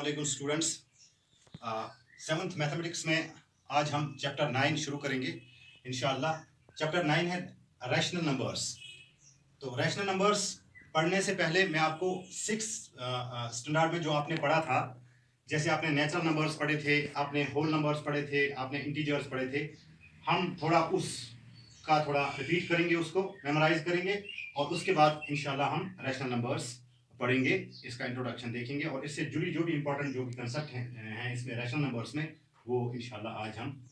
अस्सलाम students. Seventh mathematics में आज हम चैप्टर 9 शुरू करेंगे इंशाल्लाह। चैप्टर 9 है रैशनल नंबर्स। तो रैशनल नंबर्स पढ़ने से पहले मैं आपको 6 स्टैंडर्ड में जो आपने पढ़ा था, जैसे आपने नेचुरल नंबर्स पढ़े थे, आपने होल नंबर्स पढ़े थे, आपने इंटीजर्स पढ़े थे, हम थोड़ा उसका थोड़ा रिपीट करेंगे, उसको मेमोराइज करेंगे और उसके बाद इंशाल्लाह हम रैशनल नंबर्स पढ़ेंगे, इसका इंट्रोडक्शन देखेंगे और इससे जुड़ी जो भी इंपॉर्टेंट जो भी कंसेप्ट हैं इसमें रैशनल नंबर्स में, वो इंशाल्लाह आज हम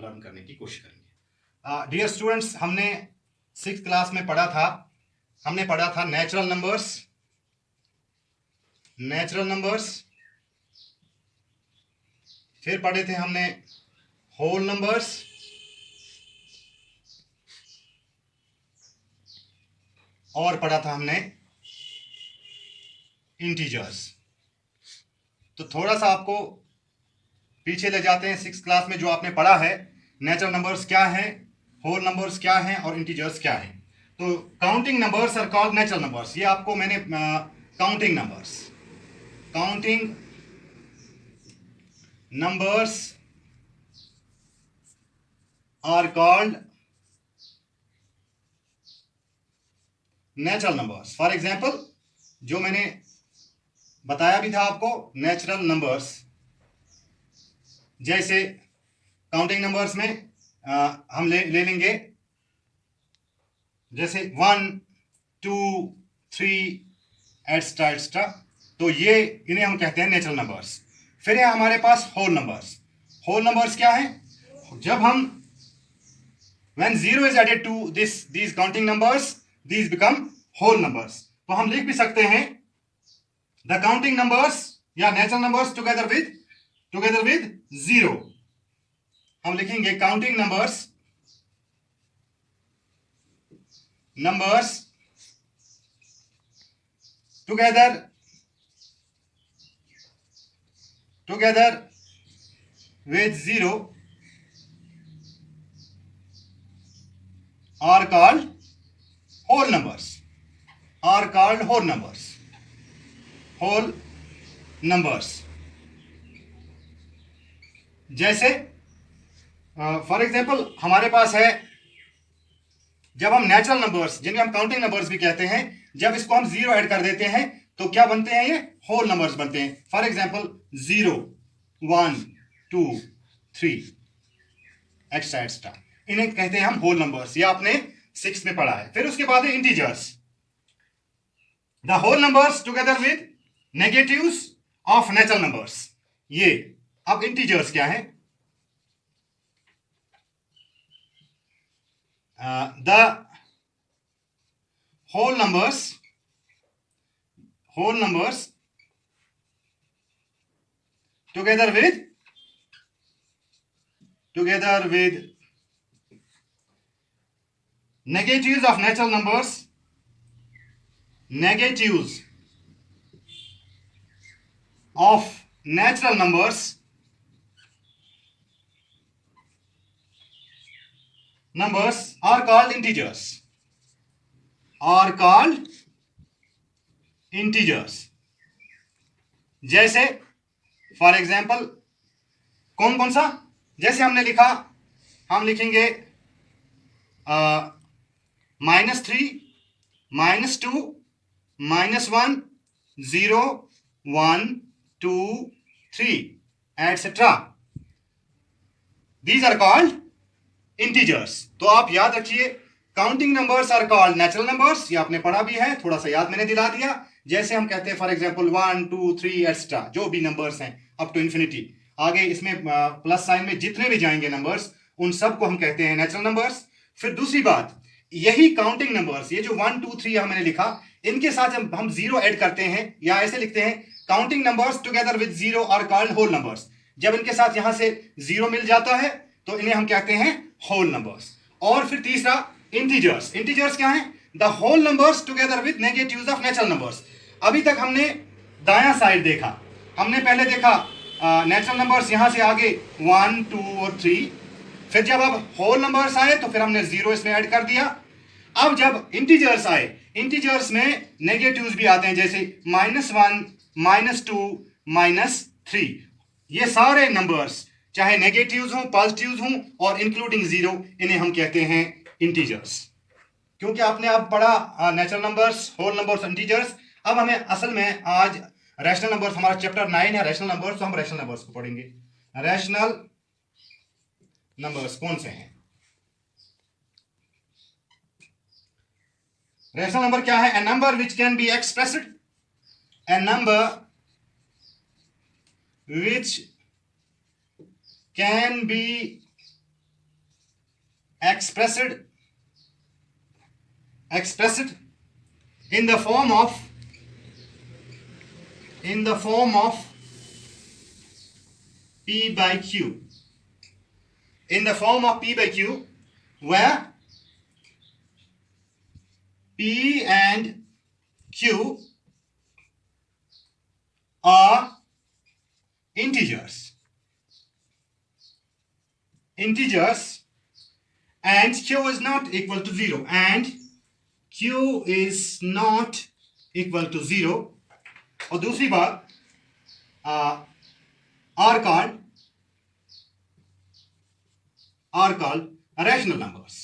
लर्न करने की कोशिश करेंगे। डियर स्टूडेंट्स, हमने 6th क्लास में पढ़ा था नेचुरल नंबर्स, फिर पढ़े थे हमने होल नंबर्स, और पढ़ा था हमने इंटीजर्स। तो थोड़ा सा आपको पीछे ले जाते हैं 6th क्लास में जो आपने पढ़ा है, नेचुरल नंबर्स क्या हैं, होल नंबर्स क्या हैं और इंटीजर्स क्या हैं। तो counting numbers are called natural numbers. ये आपको मैंने counting numbers are called natural numbers. For example, जो मैंने बताया भी था आपको, नेचुरल नंबर्स जैसे काउंटिंग नंबर्स में हम ले लेंगे, जैसे 1 2 3 एटस्ट्रा। तो ये इन्हें हम कहते हैं नेचुरल नंबर्स। फिर है हमारे पास होल नंबर्स क्या है? जब हम when 0 is added to these counting numbers, these become whole numbers. तो हम लिख भी सकते हैं the counting numbers या natural numbers together with 0. हम लिखेंगे counting numbers together with 0 are called whole numbers. जैसे फॉर एग्जाम्पल हमारे पास है, जब हम नेचुरल नंबर्स जिन्हें हम काउंटिंग नंबर्स भी कहते हैं, जब इसको हम 0 ऐड कर देते हैं तो क्या बनते हैं? ये होल नंबर्स बनते हैं। फॉर एग्जाम्पल 0 1 2 3 एक्सेट्रा, इन्हें कहते हैं हम होल नंबर्स। ये आपने 6 में पढ़ा है। फिर उसके बाद है integers, the whole numbers together with negatives of natural numbers. ये अब इंटीजर्स क्या है? The whole numbers together with negatives of natural numbers, numbers are called integers. जैसे फॉर एग्जाम्पल कौन सा? जैसे हमने लिखा, हम लिखेंगे -3 -2 -1 0 1 2 3 etcetera. These are called integers. तो आप याद रखिए, counting numbers are called natural numbers. ये आपने पढ़ा भी है, थोड़ा सा याद मैंने दिला दिया। जैसे हम कहते हैं फॉर एग्जांपल 1 2 3 एक्स्ट्रा, जो भी नंबर्स हैं अप टू इन्फिनिटी, आगे इसमें प्लस साइन में जितने भी जाएंगे नंबर्स, उन सब को हम कहते हैं नेचुरल नंबर्स। फिर दूसरी बात, यही काउंटिंग नंबर्स, ये जो 1 2 3 मैंने लिखा, इनके साथ हम 0 ऐड करते हैं, या ऐसे लिखते हैं counting numbers together with 0 are called whole numbers. जब इनके साथ यहां से 0 मिल जाता है तो इन्हें हम कहते हैं होल नंबर्स। और फिर तीसरा इंटीजर्स क्या है? The whole numbers together with negatives of natural numbers. अभी तक हमने दायां साइड देखा, हमने पहले देखा नेचुरल नंबर्स यहां से आगे 1 2 और 3, फिर जब अब होल नंबर्स आए तो फिर हमने 0 इसमें ऐड कर दिया। अब जब इंटीजर्स आए, इंटीजर्स में नेगेटिव्स भी आते हैं, जैसे -1 -2 3। ये सारे नंबर्स चाहे नेगेटिव्स हों, पॉजिटिव्स हों और इंक्लूडिंग जीरो, इन्हें हम कहते हैं इंटीजर्स। क्योंकि आपने अब पढ़ा natural numbers, whole numbers, integers, अब हमें असल में आज रैशनल नंबर्स, हमारा चैप्टर 9 है रैशनल नंबर्स, तो हम रैशनल नंबर्स को पढ़ेंगे। रैशनल नंबर्स कौन से हैं? रैशनल नंबर क्या है? A number which can be expressed, a number which can be expressed in the form of p by q, in the form of p by q, where p and q are integers and q is not equal to 0, and q is not equal to 0। और दूसरी बात, are called rational numbers,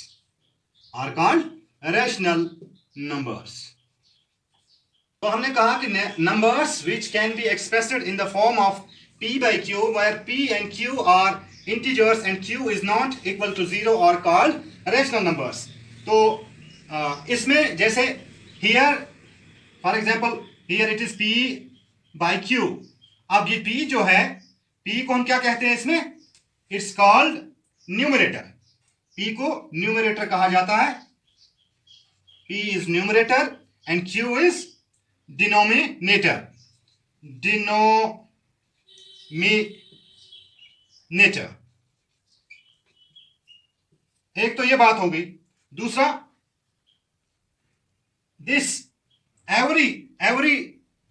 तो हमने कहा कि numbers which can be expressed in the form of p by q, where p and q are integers and q is not equal to 0 are called rational numbers। तो इसमें जैसे here for example here it is p by q। अब ये p जो है, p को हम क्या कहते हैं इसमें? It's called numerator। p को numerator कहा जाता है। p is numerator and q is denominator। एक तो ये बात हो गई। दूसरा, दिस every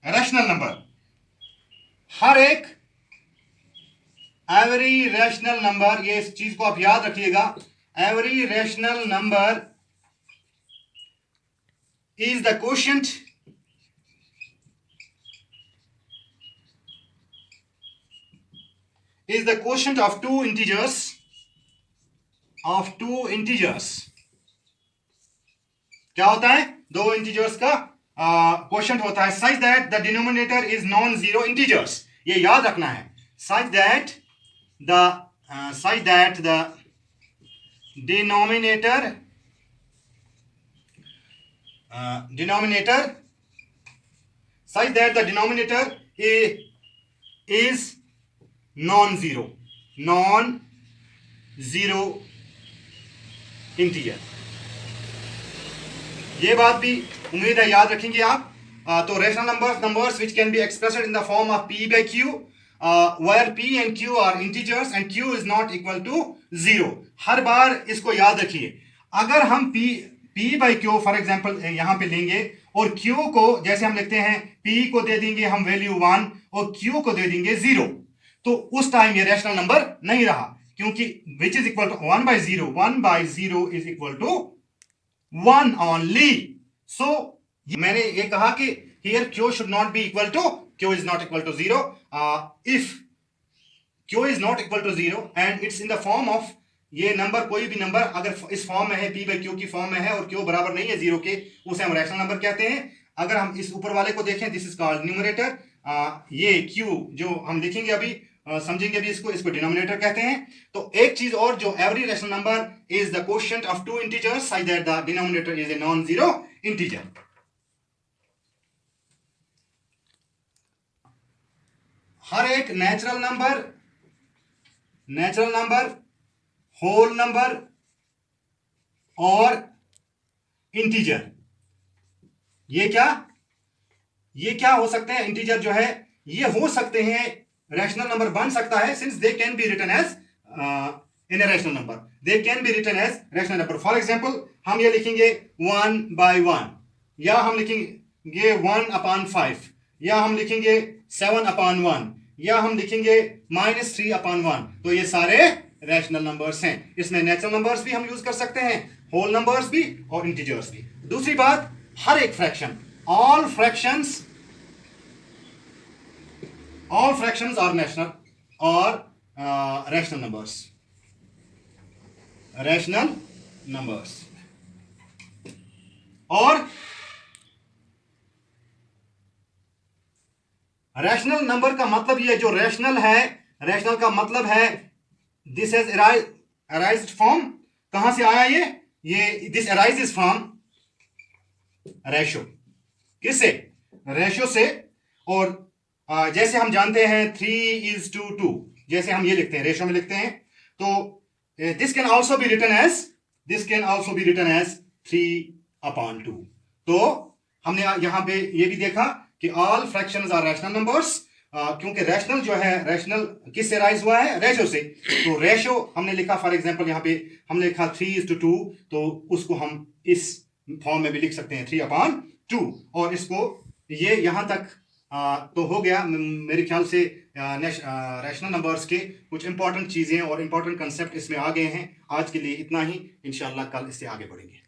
rational number, हर एक every rational number, ये इस चीज को आप याद रखिएगा, every rational number is the quotient of two integers। क्या होता है? दो इंटीजर्स का क्वोशिएंट होता है, such that the denominator is non-zero integers। ये याद रखना है, such that the denominator is non-zero integer. ये बात भी उम्मीद है याद रखेंगे आप। तो rational numbers which can be expressed in the form of p by q, where p and q are integers and q is not equal to 0। हर बार इसको याद रखिए। अगर हम p by q for example यहां पे लेंगे और q को जैसे हम लिखते हैं, p को दे देंगे हम वैल्यू 1 और q को दे देंगे 0, तो उस टाइम ये रैशनल नंबर नहीं रहा, क्योंकि which is equal to 1 by 0 is equal to 1 only। so मैंने ये कहा कि here q should not be equal to, q is not equal to 0। if q is not equal to 0 and it's in the form of, ये number कोई भी number अगर इस form में है, p by q की फॉर्म में है और q बराबर नहीं है 0 के, उसे हम रैशनल नंबर कहते हैं। अगर हम इस ऊपर वाले को देखें, दिस इज कॉल्ड न्यूमरेटर। ये q जो हम देखेंगे अभी, समझेंगे अभी इसको डिनोमिनेटर कहते हैं। तो एक चीज और, जो every rational number is the quotient of two integers such that the denominator is a non zero integer. हर एक नेचुरल नंबर, होल नंबर और इंटीजर, ये क्या हो सकते हैं? इंटीजर जो है ये हो सकते हैं, रैशनल नंबर बन सकता है, since they can be written as in a rational number, they can be written as rational number. For example हम ये लिखेंगे 1 by 1, या हम लिखेंगे 1/5, या हम लिखेंगे 7/1, या हम लिखेंगे -3/1। तो ये सारे रैशनल नंबर्स हैं। इसमें नेचुरल नंबर्स भी हम यूज कर सकते हैं, होल नंबर्स भी और इंटीजर्स भी। दूसरी बात, हर एक fraction, all all fractions are national और रैशनल नंबर्स, रैशनल नंबर्स। और रैशनल नंबर का मतलब ये जो रैशनल है, रैशनल का मतलब है दिस हैज अराइज्ड फ्रॉम, कहां से आया ये दिस अराइजेस फ्रॉम रेशो। किससे? रेशो से। और जैसे हम जानते हैं 3:2, जैसे हम ये लिखते हैं, रेशो में लिखते हैं, तो this can also be written as 3/2। तो हमने यहां पे ये भी देखा कि all fractions are rational numbers, क्योंकि रैशनल जो है, रैशनल किससे राइज हुआ है? रेशो से। तो रेशो हमने लिखा, फॉर एग्जांपल यहां पे हमने लिखा 3:2, तो उसको हम इस फॉर्म में भी लिख सकते हैं 3/2। और इसको ये यहां तक तो हो गया मेरे ख्याल से। रैशनल नंबर्स के कुछ इंपॉर्टेंट चीजें और इंपॉर्टेंट कंसेप्ट इसमें आ गए हैं। आज के लिए इतना ही, इंशाल्लाह कल इससे आगे बढ़ेंगे।